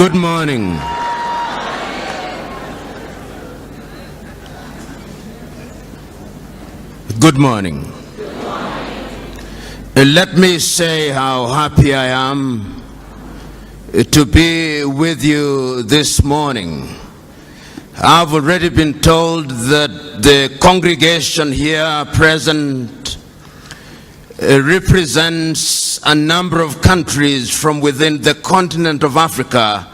Good morning. Good morning. Let me say how happy I am to be with you this morning. I've already been told that the congregation here present represents a number of countries from within the continent of Africa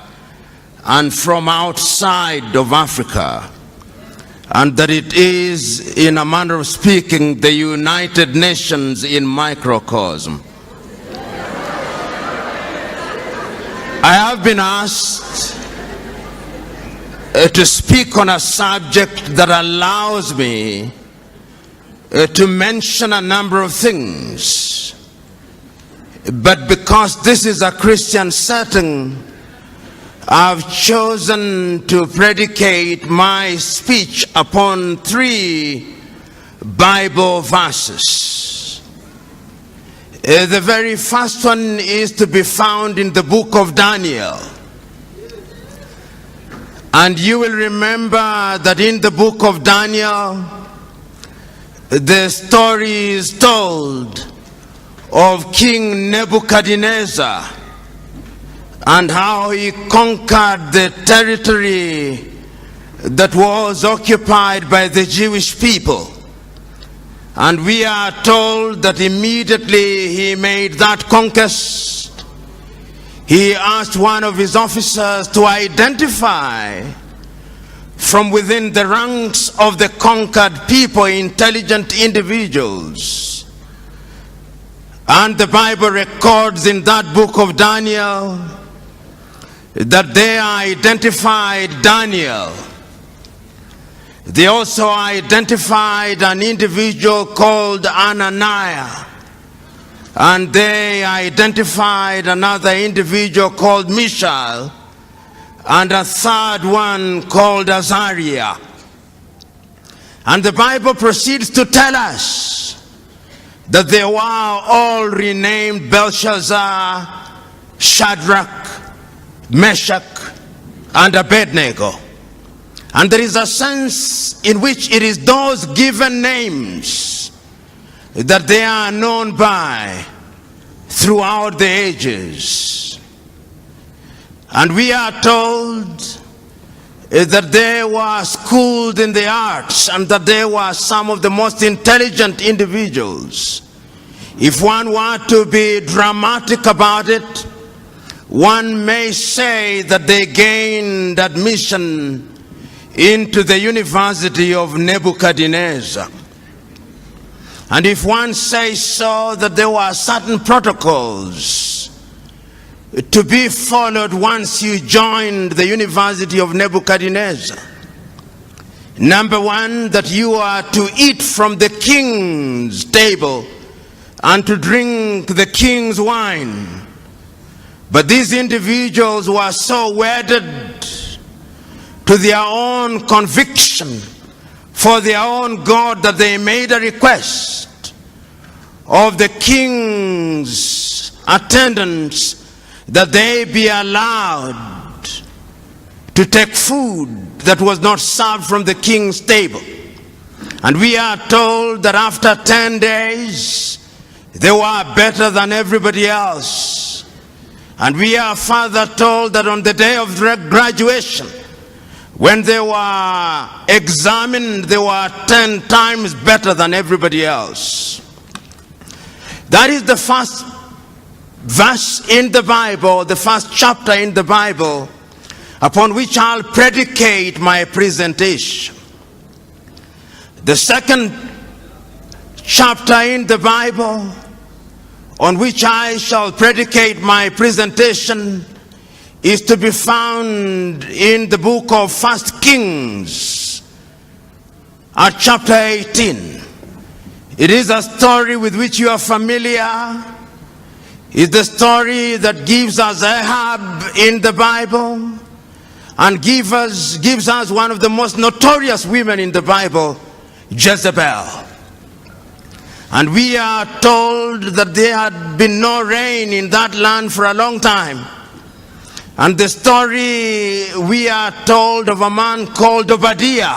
and from outside of Africa, and that it is, in a manner of speaking, the United Nations in microcosm. I have been asked to speak on a subject that allows me to mention a number of things, but because this is a Christian setting, I've chosen to predicate my speech upon 3 Bible verses. The very first one is to be found in the book of Daniel. And you will remember that in the book of Daniel, the story is told of King Nebuchadnezzar and how he conquered the territory that was occupied by the Jewish people. And we are told that immediately he made that conquest, he asked one of his officers to identify from within the ranks of the conquered people intelligent individuals. And the Bible records in that book of Daniel that they identified Daniel. They also identified an individual called Ananias, and they identified another individual called Mishael, and a third one called Azariah. And the Bible proceeds to tell us that they were all renamed Belshazzar, Shadrach, Meshach, and Abednego. And there is a sense in which it is those given names that they are known by throughout the ages. And we are told that they were schooled in the arts and that they were some of the most intelligent individuals. If one were to be dramatic about it, one may say that they gained admission into the University of Nebuchadnezzar. And if one says so, that there were certain protocols to be followed once you joined the University of Nebuchadnezzar. Number 1, that you are to eat from the king's table and to drink the king's wine. But these individuals were so wedded to their own conviction for their own God that they made a request of the king's attendants that they be allowed to take food that was not served from the king's table. And we are told that after 10 days, they were better than everybody else. And we are further told that on the day of graduation, when they were examined, they were 10 times better than everybody else. That is the first verse in the Bible, the first chapter in the Bible, upon which I'll predicate my presentation. The second chapter in the Bible on which I shall predicate my presentation is to be found in the book of 1 Kings at chapter 18. It is a story with which you are familiar. It's the story that gives us Ahab in the Bible and gives us one of the most notorious women in the Bible, Jezebel. And we are told that there had been no rain in that land for a long time. And the story we are told of a man called Obadiah,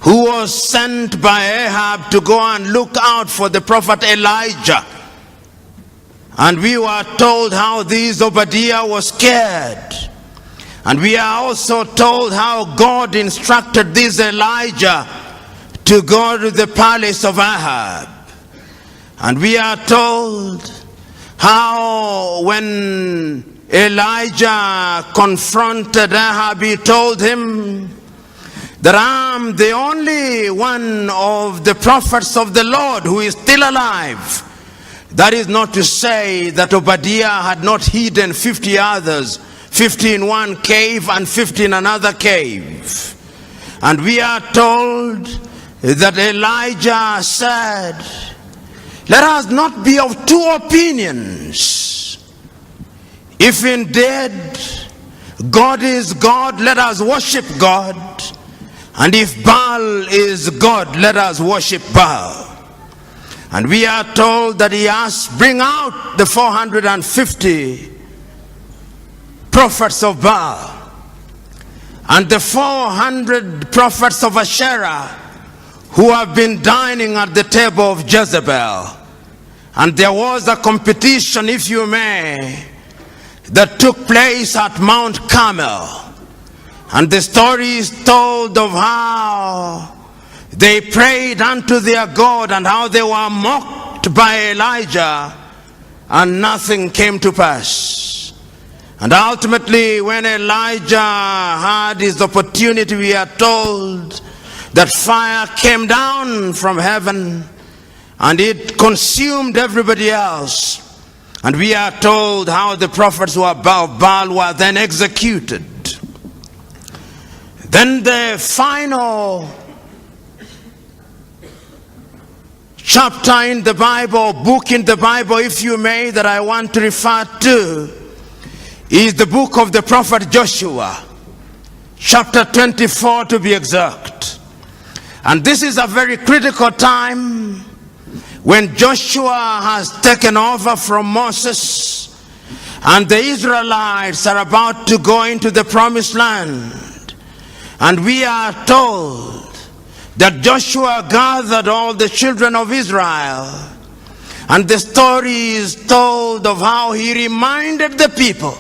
who was sent by Ahab to go and look out for the prophet Elijah. And we were told how this Obadiah was scared. And we are also told how God instructed this Elijah to go to the palace of Ahab. And we are told how when Elijah confronted Ahab, he told him that I'm the only one of the prophets of the Lord who is still alive. That is not to say that Obadiah had not hidden 50 others, 50 in one cave and 50 in another cave. And we are told that Elijah said, let us not be of two opinions. If indeed God is God, let us worship God. And if Baal is God, let us worship Baal. And we are told that he asked, bring out the 450 prophets of Baal and the 400 prophets of Asherah who have been dining at the table of Jezebel. And there was a competition, if you may, that took place at Mount Carmel. And the story is told of how they prayed unto their God and how they were mocked by Elijah and nothing came to pass. And ultimately, when Elijah had his opportunity, we are told that fire came down from heaven and it consumed everybody else. And we are told how the prophets of Baal were then executed. Then the final chapter in the Bible, book in the Bible, if you may, that I want to refer to is the book of the prophet Joshua, chapter 24 to be exact. And this is a very critical time when Joshua has taken over from Moses and the Israelites are about to go into the promised land. And we are told that Joshua gathered all the children of Israel, and the story is told of how he reminded the people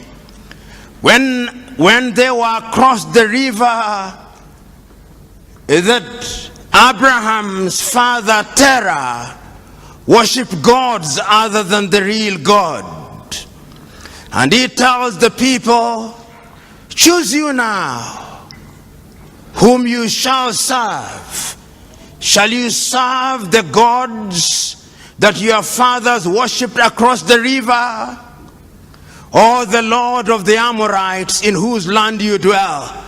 when they were across the river that Abraham's father Terah worshipped gods other than the real God. And he tells the people, choose you now whom you shall serve. Shall you serve the gods that your fathers worshipped across the river, or the Lord of the Amorites in whose land you dwell?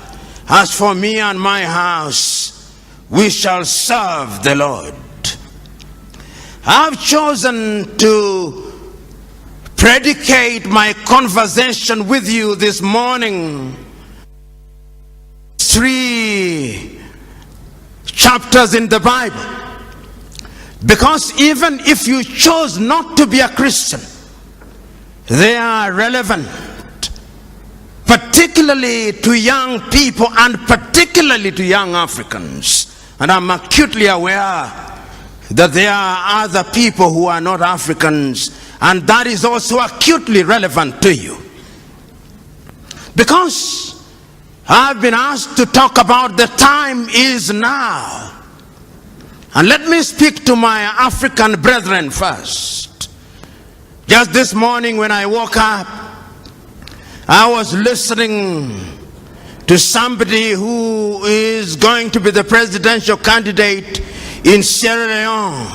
As for me and my house, we shall serve the Lord. I've chosen to predicate my conversation with you this morning 3 chapters in the Bible, because even if you chose not to be a Christian, they are relevant, particularly to young people and particularly to young Africans. And I'm acutely aware that there are other people who are not Africans, and that is also acutely relevant to you, because I've been asked to talk about the time is now. And let me speak to my African brethren first. Just this morning when I woke up, I was listening to somebody who is going to be the presidential candidate in Sierra Leone,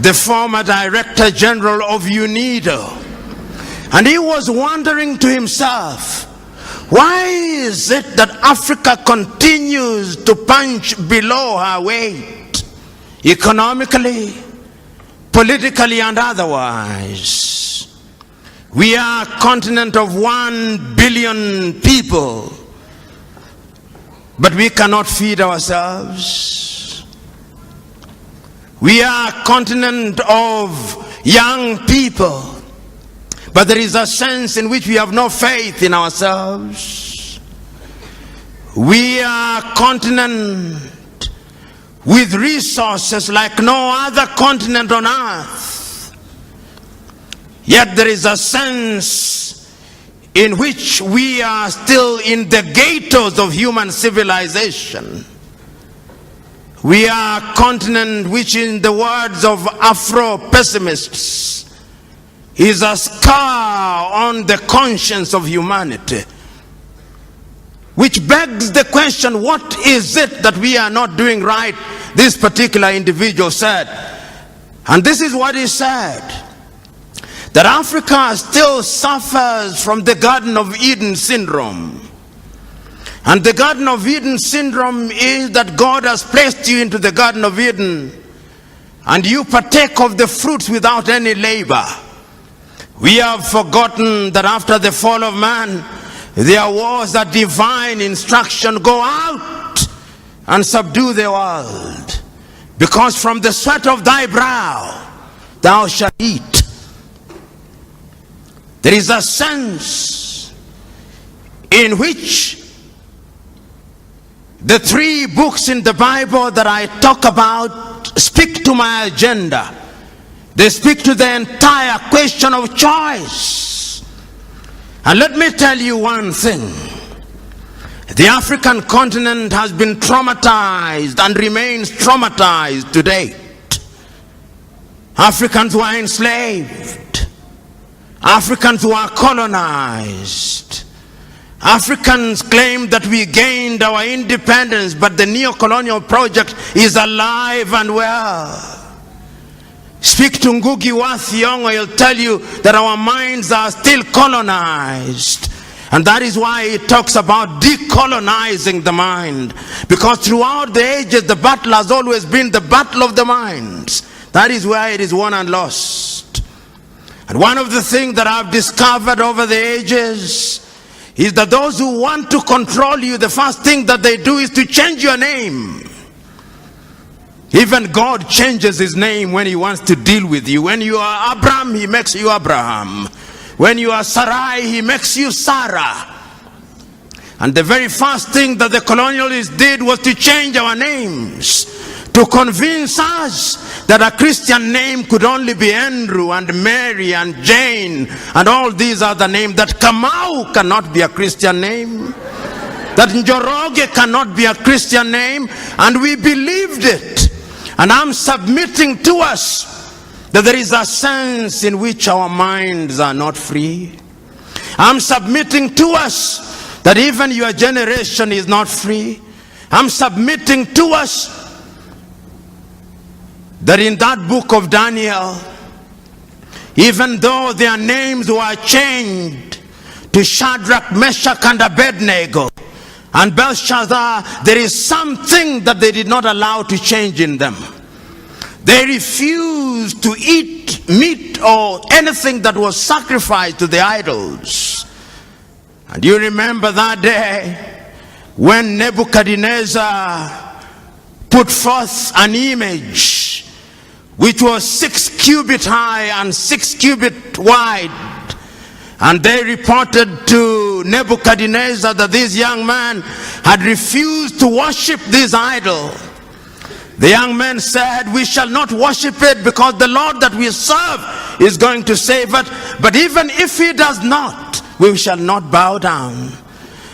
the former Director General of UNIDO. And he was wondering to himself, why is it that Africa continues to punch below her weight, economically, politically, and otherwise? We are a continent of 1 billion people, but we cannot feed ourselves. We are a continent of young people, but there is a sense in which we have no faith in ourselves. We are a continent with resources like no other continent on earth. Yet there is a sense in which we are still in the ghettos of human civilization. We are a continent which, in the words of Afro-pessimists, is a scar on the conscience of humanity. Which begs the question, what is it that we are not doing right? This particular individual said, and this is what he said, that Africa still suffers from the Garden of Eden syndrome. And the Garden of Eden syndrome is that God has placed you into the Garden of Eden and you partake of the fruits without any labor. We have forgotten that after the fall of man, there was a divine instruction: go out and subdue the world, because from the sweat of thy brow thou shalt eat. There is a sense in which the 3 books in the Bible that I talk about speak to my agenda. They speak to the entire question of choice. And let me tell you one thing. The African continent has been traumatized and remains traumatized to date. Africans were enslaved. Africans were colonized. Africans claim that we gained our independence, but the neo-colonial project is alive and well. Speak to Ngugi wa Thiong'o, he'll tell you that our minds are still colonized. And that is why he talks about decolonizing the mind. Because throughout the ages, the battle has always been the battle of the minds. That is why it is won and lost. And one of the things that I've discovered over the ages is that those who want to control you, the first thing that they do is to change your name. Even God changes his name when he wants to deal with you. When you are Abraham, he makes you Abraham. When you are Sarai, he makes you Sarah. And the very first thing that the colonialists did was to change our names, to convince us that a Christian name could only be Andrew and Mary and Jane and all these other names, that Kamau cannot be a Christian name, that Njoroge cannot be a Christian name, and we believed it. And I'm submitting to us that there is a sense in which our minds are not free. I'm submitting to us that even your generation is not free. I'm submitting to us that in that book of Daniel, even though their names were changed to Shadrach, Meshach, and Abednego, and Belshazzar, there is something that they did not allow to change in them. They refused to eat meat or anything that was sacrificed to the idols. And you remember that day when Nebuchadnezzar put forth an image which was 6 cubits high and 6 cubits wide. And they reported to Nebuchadnezzar that this young man had refused to worship this idol. The young man said, we shall not worship it because the Lord that we serve is going to save it. But even if he does not, we shall not bow down.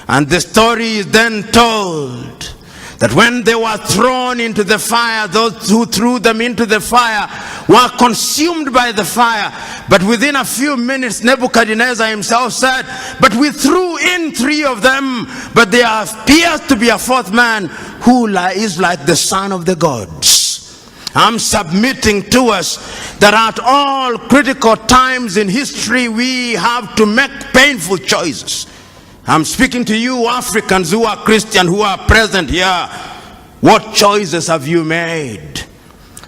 And the story is then told that when they were thrown into the fire, those who threw them into the fire were consumed by the fire. But within a few minutes, Nebuchadnezzar himself said, but we threw in 3 of them, but there appears to be a 4th man who is like the son of the gods. I'm submitting to us that at all critical times in history, we have to make painful choices. I'm speaking to you Africans who are Christian, who are present here. What choices have you made?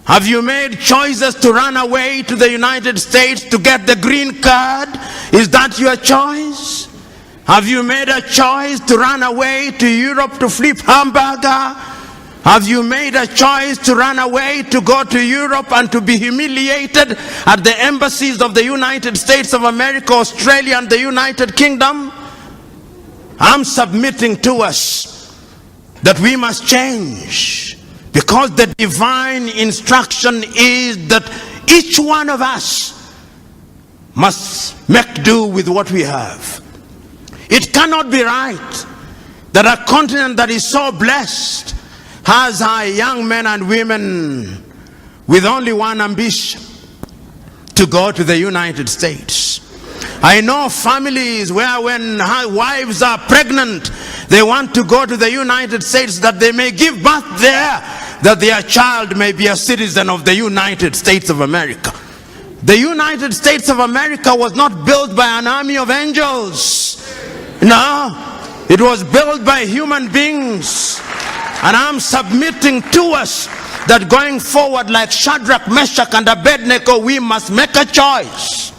Have you made choices to run away to the United States to get the green card? Is that your choice? Have you made a choice to run away to Europe to flip hamburger? Have you made a choice to run away, to go to Europe and to be humiliated at the embassies of the United States of America, Australia, and the United Kingdom? I'm submitting to us that we must change, because the divine instruction is that each one of us must make do with what we have. It cannot be right that a continent that is so blessed has our young men and women with only one ambition: to go to the United States. I know families where when wives are pregnant, they want to go to the United States that they may give birth there, that their child may be a citizen of the United States of America. The United States of America was not built by an army of angels. No, it was built by human beings. And I'm submitting to us that going forward, like Shadrach, Meshach, and Abednego, we must make a choice.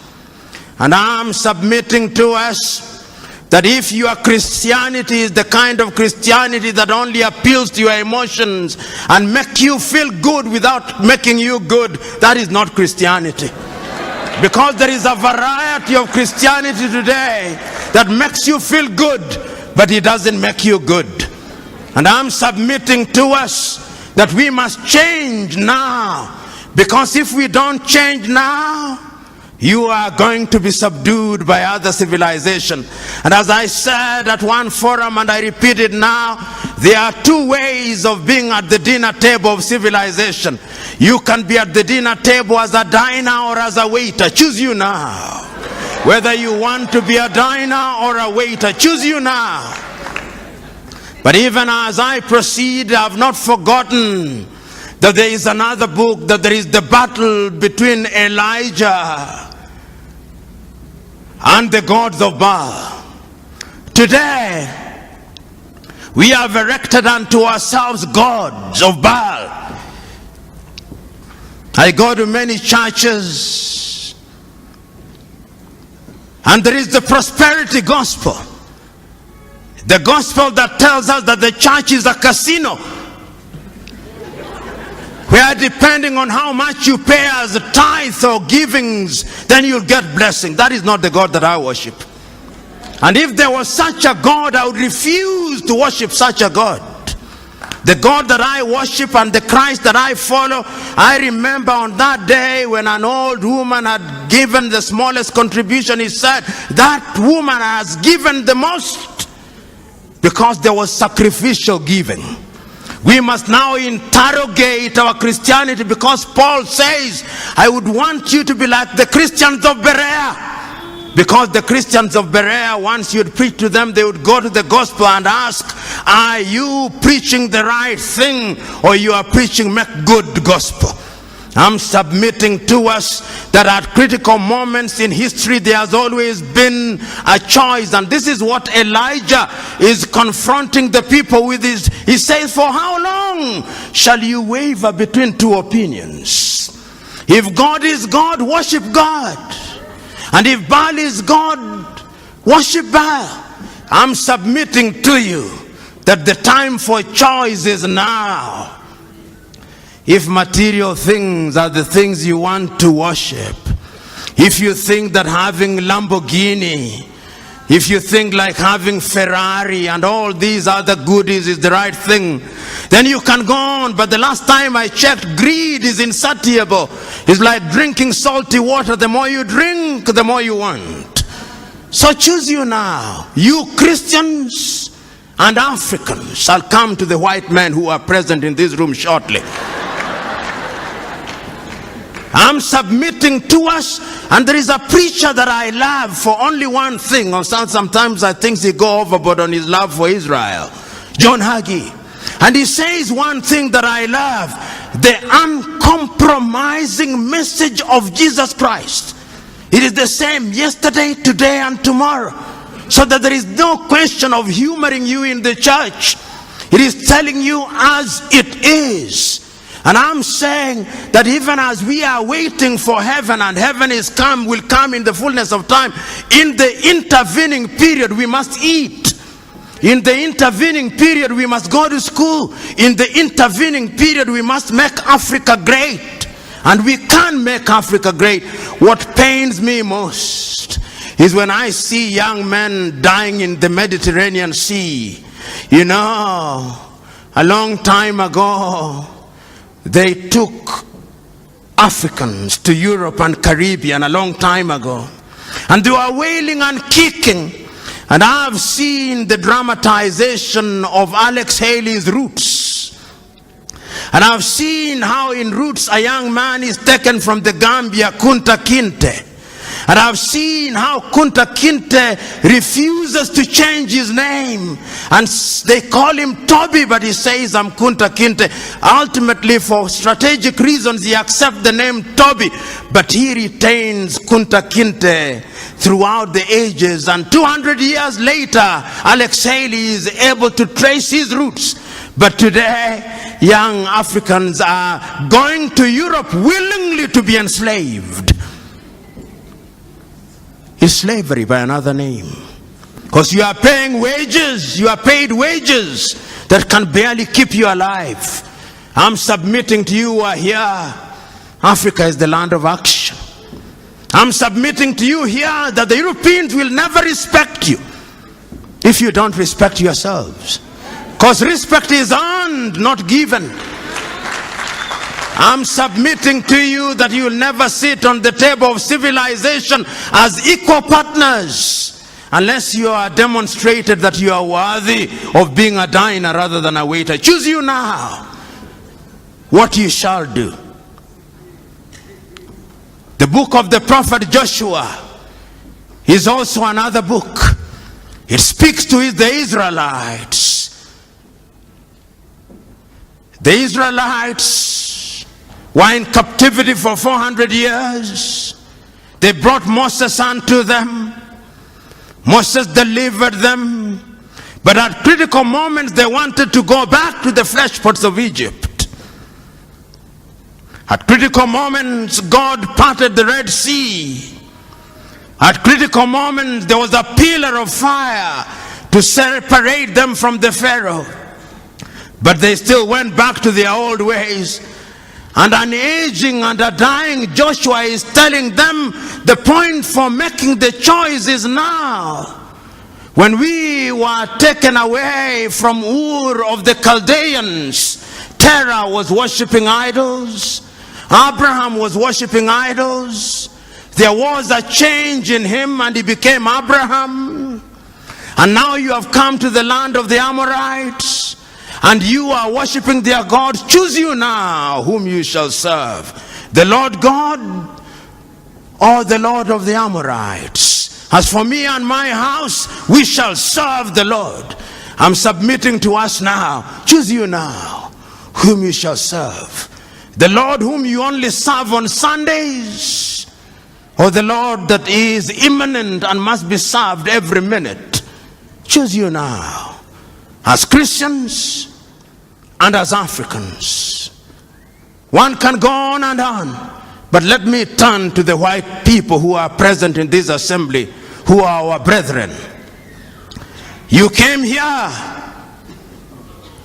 And I'm submitting to us that if your Christianity is the kind of Christianity that only appeals to your emotions and make you feel good without making you good, that is not Christianity. Because there is a variety of Christianity today that makes you feel good, but it doesn't make you good. And I'm submitting to us that we must change now, because if we don't change now, you are going to be subdued by other civilization. And as I said at one forum, and I repeat it now, there are two ways of being at the dinner table of civilization. You can be at the dinner table as a diner or as a waiter. Choose you now. Whether you want to be a diner or a waiter, choose you now. But even as I proceed, I have not forgotten that there is another book, that there is the battle between Elijah and the gods of Baal. Today, we have erected unto ourselves gods of Baal. I go to many churches, and there is the prosperity gospel. The gospel that tells us that the church is a casino, where depending on how much you pay as a tithe or givings, then you'll get blessing. That is not the God that I worship. And if there was such a God, I would refuse to worship such a God. The God that I worship and the Christ that I follow, I remember on that day when an old woman had given the smallest contribution, he said, that woman has given the most, because there was sacrificial giving. We must now interrogate our Christianity, because Paul says, I would want you to be like the Christians of Berea. Because the Christians of Berea, once you'd preach to them, they would go to the gospel and ask, are you preaching the right thing, or you are preaching make good gospel? I'm submitting to us that at critical moments in history, there has always been a choice. And this is what Elijah is confronting the people with. He says, for how long shall you waver between two opinions? If God is God, worship God. And if Baal is God, worship Baal. I'm submitting to you that the time for choice is now. If material things are the things you want to worship, if you think that having Lamborghini, if you think like having Ferrari and all these other goodies is the right thing, then you can go on. But the last time I checked, greed is insatiable. It's like drinking salty water. The more you drink, the more you want. So choose you now. You Christians and Africans shall come to the white men who are present in this room shortly. I'm submitting to us, and there is a preacher that I love for only one thing. Sometimes I think he go overboard on his love for Israel. John Hagee. And he says one thing that I love: the uncompromising message of Jesus Christ. It is the same yesterday, today, and tomorrow. So that there is no question of humoring you in the church. It is telling you as it is. And I'm saying that even as we are waiting for heaven, and heaven will come in the fullness of time, in the intervening period we must eat. In the intervening period, we must go to school. In the intervening period, we must make Africa great. And we can make Africa great. What pains me most is when I see young men dying in the Mediterranean Sea. You know, a long time ago, they took Africans to Europe and Caribbean a long time ago. And they were wailing and kicking. And I've seen the dramatization of Alex Haley's Roots. And I've seen how in Roots a young man is taken from the Gambia, Kunta Kinte. And I've seen how Kunta Kinte refuses to change his name. And they call him Toby, but he says, I'm Kunta Kinte. Ultimately, for strategic reasons, he accepts the name Toby. But he retains Kunta Kinte throughout the ages. And 200 years later, Alex Haley is able to trace his roots. But today, young Africans are going to Europe willingly to be enslaved. It's slavery by another name. Because you are paying wages, you are paid wages that can barely keep you alive. I'm submitting to you who are here. Africa is the land of action. I'm submitting to you here that the Europeans will never respect you if you don't respect yourselves. Because respect is earned, not given. I'm submitting to you that you will never sit on the table of civilization as equal partners unless you are demonstrated that you are worthy of being a diner rather than a waiter. Choose you now what you shall do. The book of the prophet Joshua is also another book. It speaks to the Israelites. The Israelites were in captivity for 400 years. They brought Moses unto them. Moses delivered them. But at critical moments, they wanted to go back to the flesh pots of Egypt. At critical moments, God parted the Red Sea. At critical moments, there was a pillar of fire to separate them from the Pharaoh. But they still went back to their old ways. And an aging and a dying Joshua is telling them the point for making the choice is now. When we were taken away from Ur of the Chaldeans, Terah was worshipping idols. Abraham was worshipping idols. There was a change in him and he became Abraham. And now you have come to the land of the Amorites and you are worshipping their gods. Choose you now whom you shall serve, the Lord God or the Lord of the Amorites. As for me and my house, we shall serve the Lord. I'm submitting to us now. Choose you now whom you shall serve, the Lord whom you only serve on Sundays, or the Lord that is imminent and must be served every minute. Choose you now, as Christians and as Africans. One can go on and on, but let me turn to the white people who are present in this assembly, who are our brethren. You came here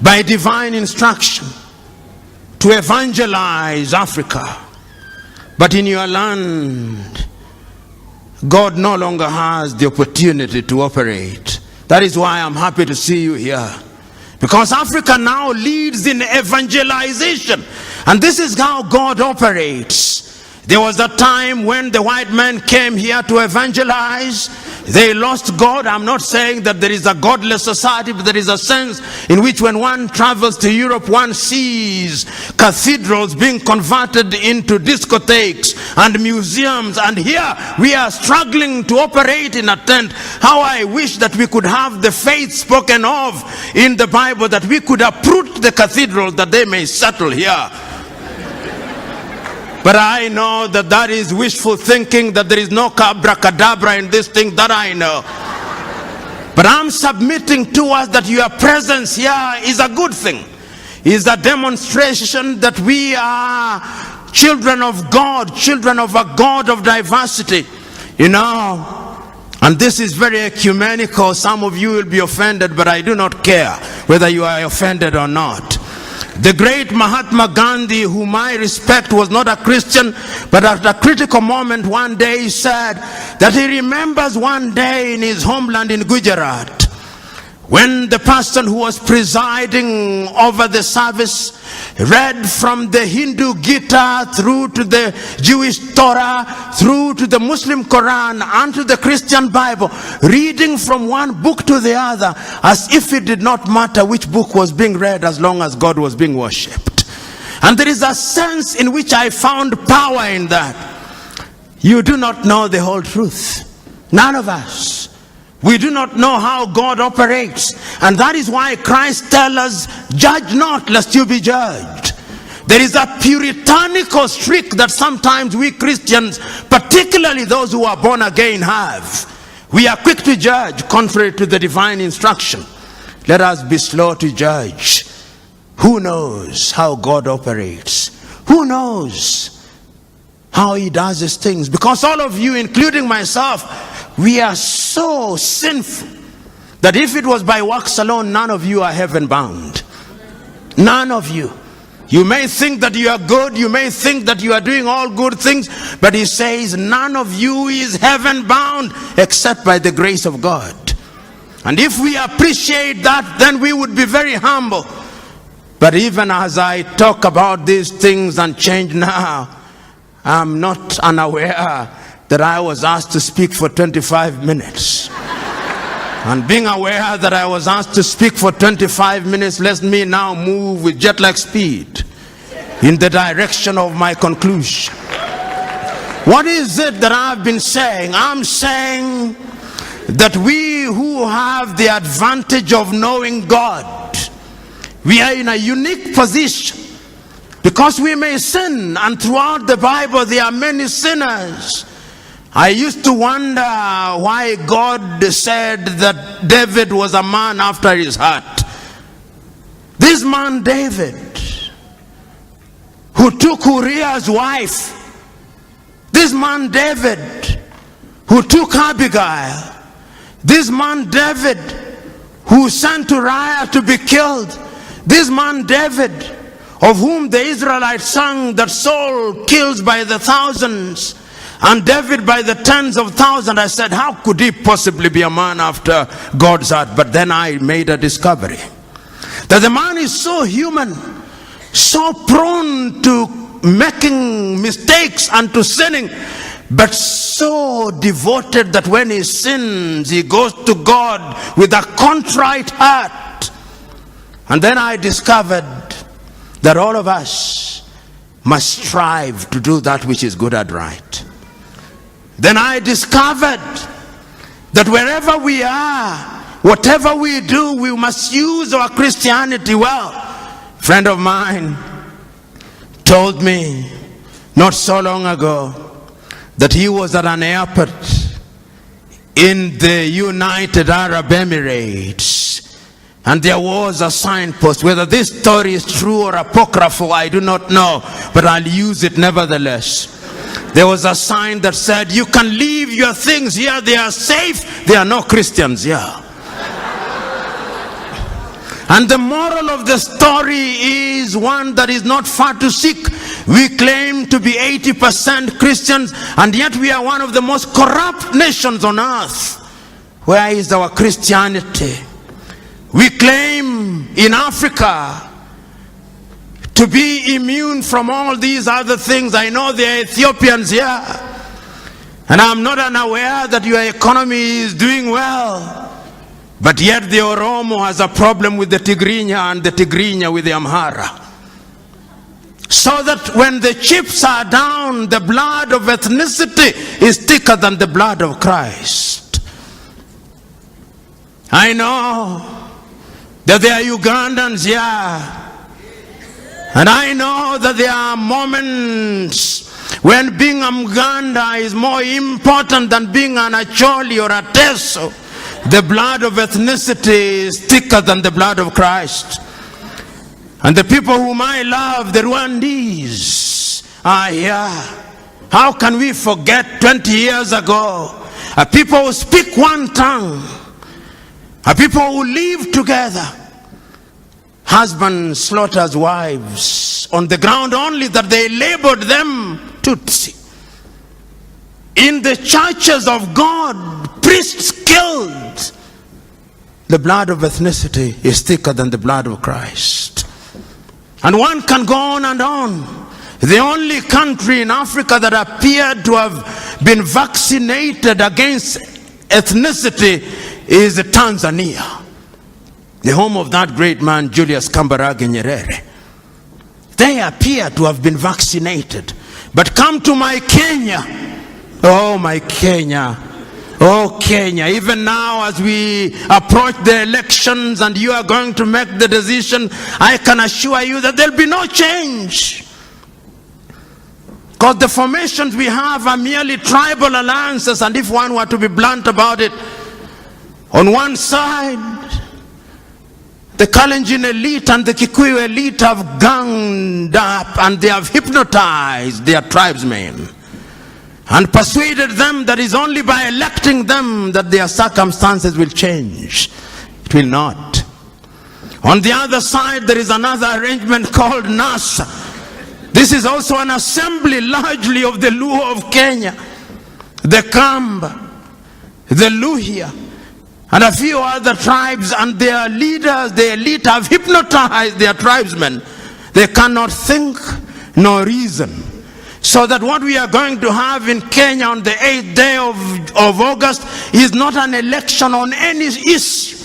by divine instruction to evangelize Africa. But in your land, God no longer has the opportunity to operate. That is why I'm happy to see you here. Because Africa now leads in evangelization. And this is how God operates. There was a time when the white men came here to evangelize. They lost God. I'm not saying that there is a godless society, but there is a sense in which when one travels to Europe, one sees cathedrals being converted into discotheques and museums. And here we are struggling to operate in a tent. How I wish that we could have the faith spoken of in the Bible, that we could uproot the cathedrals that they may settle here. But I know that that is wishful thinking, that there is no abracadabra in this thing, that I know. But I'm submitting to us that your presence here is a good thing. Is a demonstration that we are children of God, children of a God of diversity. You know, And this is very ecumenical. Some of you will be offended, but I do not care whether you are offended or not. The great Mahatma Gandhi, whom I respect, was not a Christian, but at a critical moment one day he said that he remembers one day in his homeland in Gujarat, when the person who was presiding over the service read from the Hindu Gita through to the Jewish Torah, through to the Muslim Quran and to the Christian Bible, reading from one book to the other as if it did not matter which book was being read as long as God was being worshipped. And there is a sense in which I found power in that. You do not know the whole truth. None of us. We do not know how God operates. And that is why Christ tells us, judge not lest you be judged. There is a puritanical streak that sometimes we Christians, particularly those who are born again, have. We are quick to judge contrary to the divine instruction. Let us be slow to judge. Who knows how God operates? Who knows how he does his things? Because all of you, including myself, we are so sinful that if it was by works alone, none of you are heaven bound. None of you. You may think that you are good, you may think that you are doing all good things, but he says none of you is heaven bound except by the grace of God. And if we appreciate that, then we would be very humble. But even as I talk about these things and change now, I'm not unaware that I was asked to speak for 25 minutes. And being aware that I was asked to speak for 25 minutes lets me now move with jet-lag speed in the direction of my conclusion. What is it that I've been saying? I'm saying that we who have the advantage of knowing God, we are in a unique position because we may sin, and throughout the Bible there are many sinners. I used to wonder why God said that David was a man after his heart. This man David, who took Uriah's wife, this man David, who took Abigail, this man David, who sent Uriah to be killed, this man David, of whom the Israelites sang that Saul kills by the thousands, and David by the tens of thousands. I said, how could he possibly be a man after God's heart? But then I made a discovery that the man is so human, so prone to making mistakes and to sinning, but so devoted that when he sins, he goes to God with a contrite heart. And then I discovered that all of us must strive to do that which is good and right. Then I discovered that wherever we are, whatever we do, we must use our Christianity well. A friend of mine told me not so long ago that he was at an airport in the United Arab Emirates, and there was a signpost. Whether this story is true or apocryphal, I do not know, but I'll use it nevertheless. There was a sign that said, you can leave your things here, they are safe, there are no Christians here. And the moral of the story is one that is not far to seek. We claim to be 80% Christians, and yet we are one of the most corrupt nations on earth. Where is our Christianity? We claim in Africa to be immune from all these other things. I know there are Ethiopians here, and I'm not unaware that your economy is doing well, but yet the Oromo has a problem with the Tigrinya and the Tigrinya with the Amhara. So that when the chips are down, the blood of ethnicity is thicker than the blood of Christ. I know that there are Ugandans here, and I know that there are moments when being a Muganda is more important than being an Acholi or a Teso. The blood of ethnicity is thicker than the blood of Christ. And the people whom I love, the Rwandese, are here. How can we forget 20 years ago a people who speak one tongue, a people who live together. Husband slaughters wives on the ground only that they labored them Tutsi. In the churches of God, priests killed. The blood of ethnicity is thicker than the blood of Christ. And one can go on and on. The only country in Africa that appeared to have been vaccinated against ethnicity is Tanzania, the home of that great man Julius Kambarage Nyerere. They appear to have been vaccinated. But come to my Kenya. Oh, my Kenya. Oh, Kenya. Even now as we approach the elections and you are going to make the decision, I can assure you that there will be no change. Because the formations we have are merely tribal alliances, and if one were to be blunt about it, on one side, the Kalenjin elite and the Kikuyu elite have ganged up and they have hypnotized their tribesmen and persuaded them that it's only by electing them that their circumstances will change. It will not. On the other side, there is another arrangement called NASA. This is also an assembly largely of the Luo of Kenya, the Kamba, the Luhya, and a few other tribes, and their leaders, the elite, have hypnotized their tribesmen. They cannot think nor reason. So that what we are going to have in Kenya on the 8th day of August is not an election on any issue.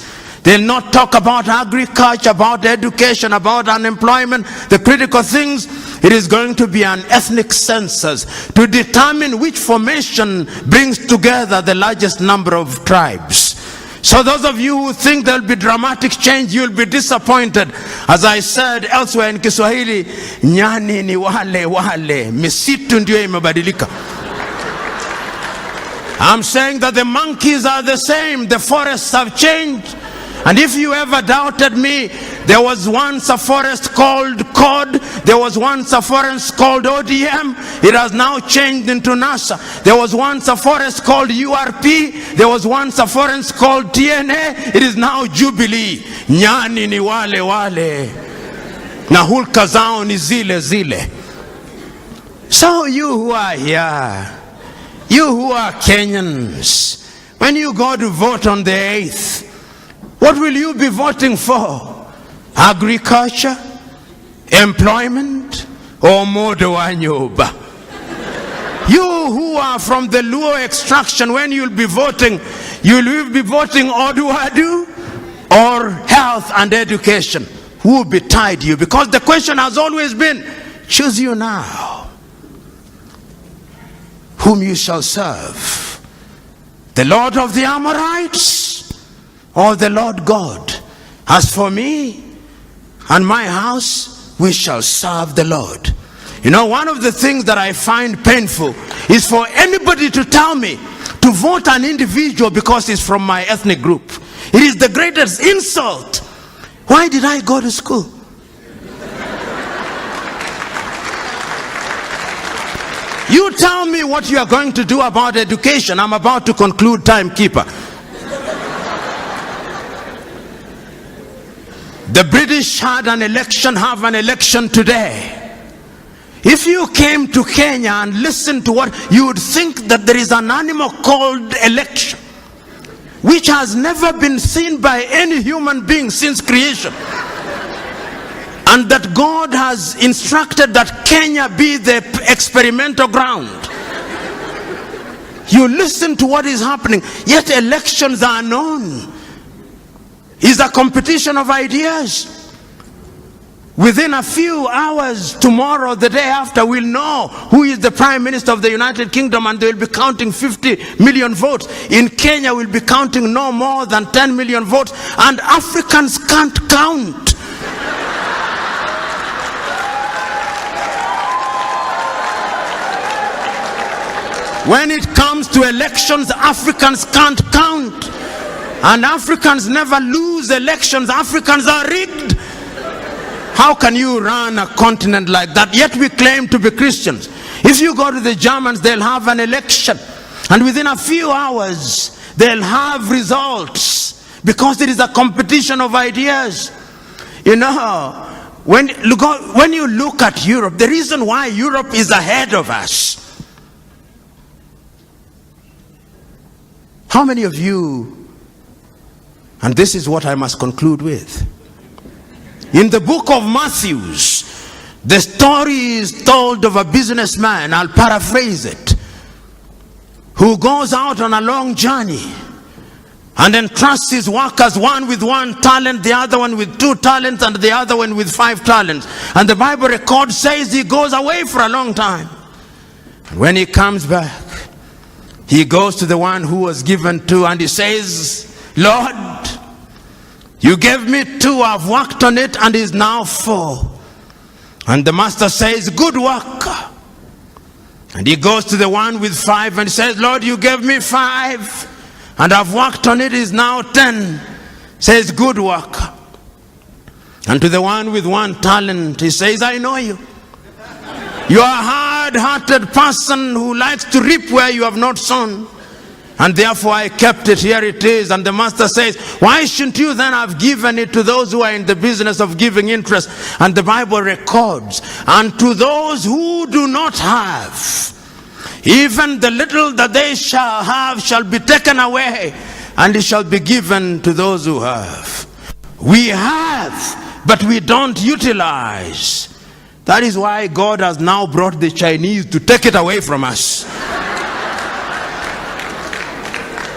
They'll not talk about agriculture, about education, about unemployment, the critical things. It is going to be an ethnic census to determine which formation brings together the largest number of tribes. So those of you who think there will be dramatic change, you'll be disappointed. As I said elsewhere in Kiswahili, nyani ni wale, misitu ndio imebadilika. I'm saying that the monkeys are the same, the forests have changed. And if you ever doubted me, there was once a forest called COD, there was once a forest called ODM, it has now changed into NASA. There was once a forest called URP, there was once a forest called TNA, it is now Jubilee. Nyani ni wale, na hulka zao ni zile. So you who are here, you who are Kenyans, when you go to vote on the 8th, what will you be voting for? Agriculture, employment, or modo wa nyoba? You who are from the Luo extraction, when you'll be voting Oduadu or health and education? Who will betide you? Because the question has always been, choose you now whom you shall serve, the Lord of the Amorites or the Lord God. As for me and my house, we shall serve the Lord. You know, one of the things that I find painful is for anybody to tell me to vote an individual because he's from my ethnic group. It is the greatest insult. Why did I go to school? You tell me what you are going to do about education. I'm about to conclude, timekeeper. The British have an election today. If you came to Kenya and listened to what, you would think that there is an animal called election, which has never been seen by any human being since creation. And that God has instructed that Kenya be the experimental ground. You listen to what is happening, yet elections are known. Is a competition of ideas. Within a few hours, tomorrow, the day after, we'll know who is the Prime Minister of the United Kingdom, and they'll be counting 50 million votes. In Kenya, we'll be counting no more than 10 million votes, and Africans can't count. When it comes to elections, Africans can't count. And Africans never lose elections. Africans are rigged. How can you run a continent like that? Yet we claim to be Christians. If you go to the Germans, they'll have an election. And within a few hours, they'll have results, because it is a competition of ideas. You know, when you look at Europe, the reason why Europe is ahead of us. How many of you, and this is what I must conclude with. In the book of Matthew, the story is told of a businessman, I'll paraphrase it, who goes out on a long journey and entrusts his workers, one with 1 talent, the other one with 2 talents, and the other one with 5 talents. And the Bible record says he goes away for a long time. And when he comes back, he goes to the one who was given 2, and he says, Lord, you gave me 2, I've worked on it, and is now 4. And the master says, good work. And he goes to the one with 5 and says, Lord, you gave me 5, and I've worked on it, is now 10. Says, good work. And to the one with 1 talent, he says, I know you. You are a hard-hearted person who likes to reap where you have not sown. And therefore I kept it, here it is. And the master says, why shouldn't you then have given it to those who are in the business of giving interest? And the Bible records, and to those who do not have, even the little that they shall have shall be taken away, and it shall be given to those who have. We have, but we don't utilize. That is why God has now brought the Chinese to take it away from us.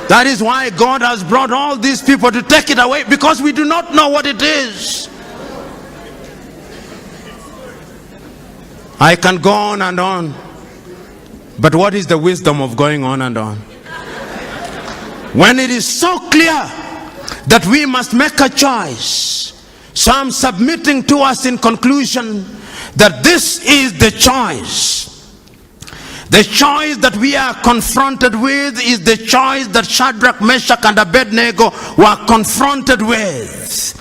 That is why God has brought all these people to take it away, because we do not know what it is. I can go on and on, but what is the wisdom of going on and on? When it is so clear that we must make a choice. So I'm submitting to us in conclusion that this is the choice. The choice that we are confronted with is the choice that Shadrach, Meshach, and Abednego were confronted with.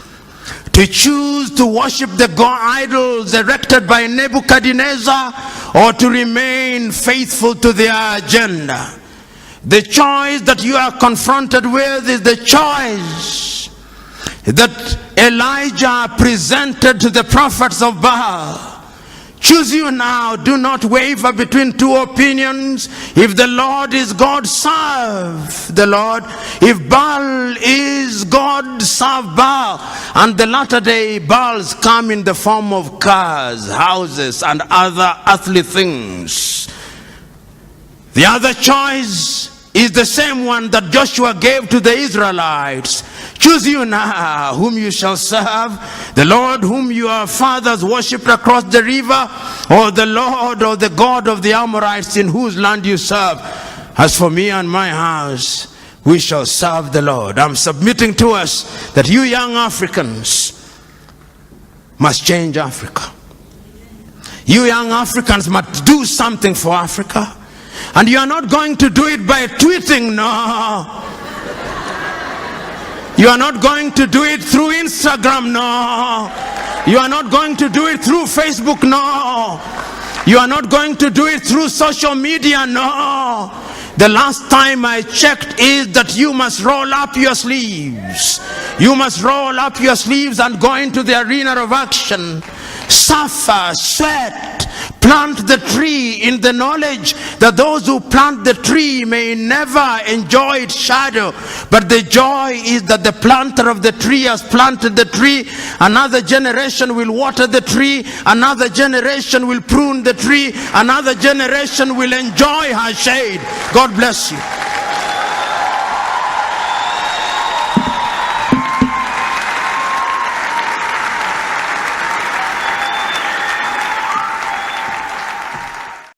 To choose to worship the god idols erected by Nebuchadnezzar, or to remain faithful to their agenda. The choice that you are confronted with is the choice that Elijah presented to the prophets of Baal. Choose you now. Do not waver between 2 opinions. If the Lord is God, serve the Lord. If Baal is God, serve Baal. And the latter day Baals come in the form of cars, houses, and other earthly things. The other choice is the same one that Joshua gave to the Israelites. Choose you now whom you shall serve, the Lord whom your fathers worshipped across the river, or the Lord or the God of the Amorites in whose land you serve. As for me and my house, we shall serve the Lord. I'm submitting to us that you young Africans must change Africa. You young Africans must do something for Africa. And you are not going to do it by tweeting, no. You are not going to do it through Instagram, no. You are not going to do it through Facebook, no. You are not going to do it through social media, no. The last time I checked is that you must roll up your sleeves. You must roll up your sleeves and go into the arena of action. Suffer, sweat, plant the tree in the knowledge that those who plant the tree may never enjoy its shadow, but the joy is that the planter of the tree has planted the tree. Another generation will water the tree, another generation will prune the tree, another generation will enjoy her shade. God bless you.